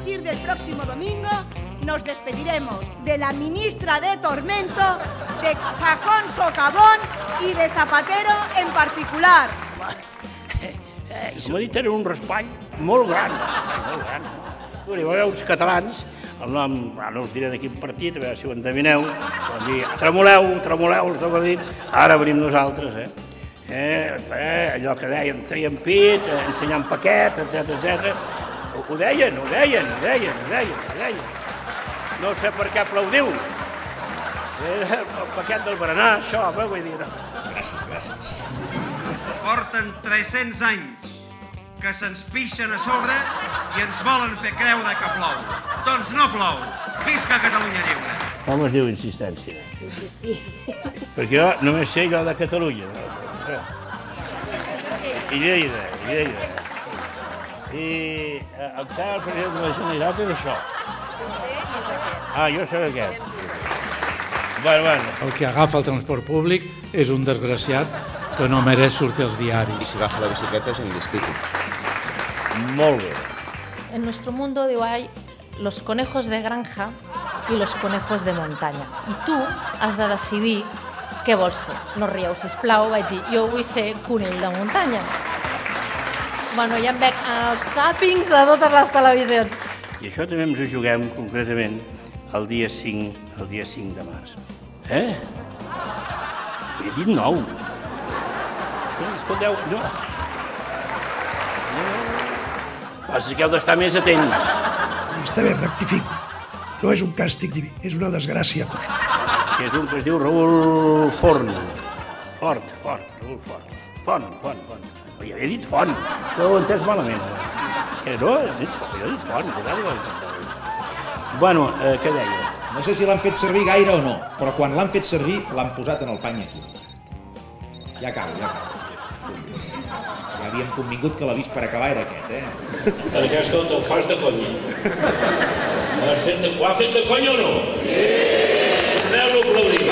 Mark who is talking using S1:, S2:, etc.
S1: partir del próximo domingo nos despediremos de la ministra de Tormento, de Chacón Socavón y de Zapatero en particular.
S2: I m'ha dit tenen un raspall molt gran, molt gran. Hi va haver uns catalans, el nom, no us diré de quin partit, a veure si ho endevineu, van dir, tremoleu, tremoleu, els de Madrid, ara venim nosaltres, allò que deien, traien pit, ensenyant paquet, etc. Ho deien. No sé per què aplaudiu. Era el paquet del berenar, això, vull dir, no.
S3: Gràcies. Porten 300 anys que se'ns pixen a sobre i ens volen fer creure que plou. Doncs no plou. Visca Catalunya lliure.
S2: Com es diu insistència?
S4: Insistir.
S2: Perquè jo només sé allò de Catalunya. I Lleida. I el president de la Generalitat és això. Jo sé d'aquest. Bueno.
S5: El que agafa el transport públic és un desgraciat que no mereix sortir als diaris.
S6: I si agafa la bicicleta és un listico.
S2: Molt bé.
S4: En nuestro mundo, digo, hay los conejos de granja y los conejos de montaña. I tu has de decidir què vols ser. No rieu, sisplau, vaig dir, jo vull ser conill de muntanya. Bueno, ja em veig els tàpings de totes les televisions.
S2: I això també ens ho juguem concretament el dia 5 de març. He dit 9. Escolteu, no. Passa que heu d'estar més atents.
S7: Està bé, rectifico. No és un càstig diví, és una desgràcia.
S2: Que és un que es diu Raül Forn. Fort, Raül Fort. Font. Ja he dit Font, que ho he entès malament. Que no, he dit Font. Bueno, què deia?
S8: No sé si l'han fet servir gaire o no, però quan l'han fet servir l'han posat en el pany aquí. Ja acabo. Ja havíem convingut que l'avís per acabar era aquest,
S2: Perquè, escolta, ho fas de conya. Ho has fet de conya o no? Sí! Torneu-lo a aplaudir.